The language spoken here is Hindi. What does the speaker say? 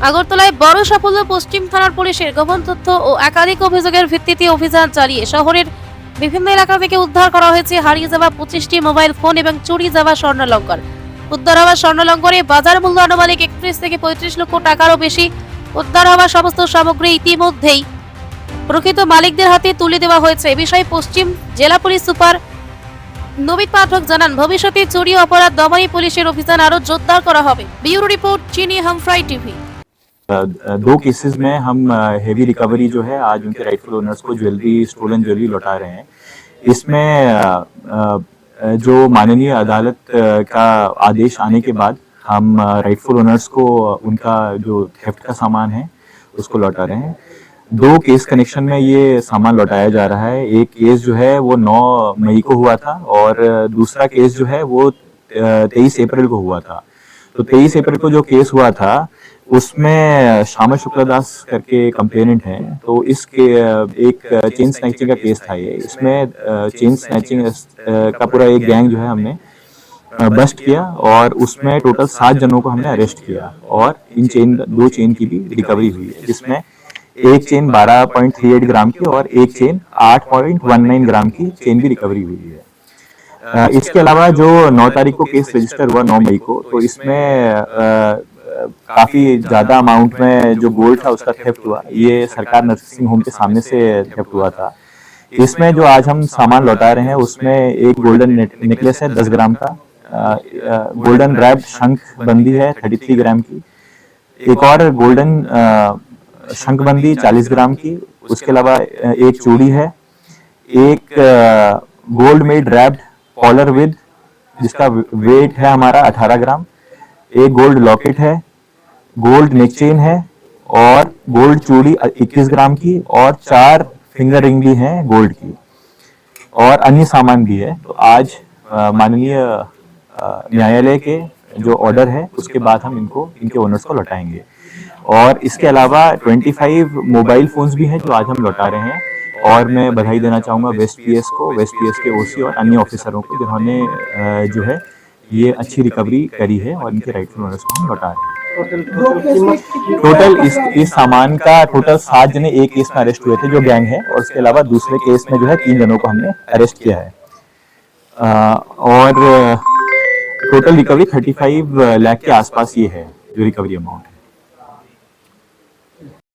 আগরতলায় বড় সাফল্য পশ্চিম থানার পুলিশের গোপন তথ্য ও একাধিক অভিযোগের ভিত্তিতে অভিযান চালিয়ে শহরের বিভিন্ন এলাকা থেকে উদ্ধার করা হয়েছে হারিয়ে যাওয়া 25টি মোবাইল ফোন এবং চুরি যাওয়া স্বর্ণালংকার। উদ্ধার হওয়া স্বর্ণালংকারে বাজার মূল্য আনুমানিক 31 থেকে 35 লক্ষ টাকারও বেশি। উদ্ধার হওয়া সমস্ত সামগ্রী ইতিমধ্যেই প্রকৃত মালিকদের হাতে তুলে দেওয়া হয়েছে। এ বিষয়ে পশ্চিম জেলা পুলিশ সুপার নবীন পাঠক জানান, ভবিষ্যতে চুরি অপরাধ দমনে পুলিশের অভিযান আরো জোরদার করা হবে। ব্যুরো রিপোর্ট, চিনি হামফ্রাই টিভি। दो केसेस में हम हेवी रिकवरी जो है आज उनके राइटफुल ओनर्स को स्टोलन ज्वेलरी लौटा रहे हैं। इसमें जो माननीय अदालत का आदेश आने के बाद हम राइटफुल ओनर्स को उनका जो थेफ्ट का सामान है उसको लौटा रहे हैं। दो केस कनेक्शन में ये सामान लौटाया जा रहा है। एक केस जो है वो 9 मई को हुआ था और दूसरा केस जो है वो 23 अप्रैल को हुआ था। तो 23 अप्रैल को जो केस हुआ था उसमें श्यामा शुक्लादास करके कंप्लेनेंट हैं। तो इसके एक चेन स्नैचिंग का केस था ये। इसमें चेन स्नैचिंग का पूरा एक गैंग जो है हमने बस्ट किया और उसमें टोटल 7 जनों को हमने अरेस्ट किया और इन दो चेन की भी रिकवरी हुई है, जिसमें एक चेन 12.38 ग्राम की और एक चेन 8.19 ग्राम की चेन भी रिकवरी हुई है। इसके अलावा जो 9 तारीख को केस रजिस्टर हुआ 9 मई को, तो इसमें काफी ज्यादा अमाउंट में जो गोल्ड था उसका थेफ्ट हुआ। ये सरकार नर्सिंग होम के सामने से थेफ्ट हुआ था। इसमें जो आज हम सामान लौटा रहे हैं उसमें एक गोल्डन नेकलेस है 10 ग्राम का, गोल्डन रैप शंख बंदी है 33 ग्राम की, एक और गोल्डन शंख बंदी 40 ग्राम की, उसके अलावा एक चूड़ी है, एक gold made wrapped collar with जिसका वेट है हमारा 18 ग्राम, एक गोल्ड लॉकेट है, गोल्ड नेक चेन है और गोल्ड चूड़ी 21 ग्राम की और 4 फिंगर रिंग भी हैं गोल्ड की और अन्य सामान भी है। तो आज माननीय न्यायालय के जो ऑर्डर है उसके बाद हम इनके ओनर्स को लौटाएंगे। और इसके अलावा 25 मोबाइल फोन्स भी हैं जो आज हम लौटा रहे हैं। और मैं बधाई देना चाहूँगा वेस्ट पीएस के ओसी और अन्य ऑफिसरों को जिन्होंने जो है ये अच्छी रिकवरी करी है और इनके राइटफुल ओनर्स को हम लौटा रहे हैं। टोटल इस सामान का टोटल 7 जने एक केस में अरेस्ट हुए थे जो गैंग है, और उसके अलावा दूसरे केस में जो है 3 जनों को हमने अरेस्ट किया है। और टोटल रिकवरी 35 लाख के आसपास ये है जो रिकवरी अमाउंट है।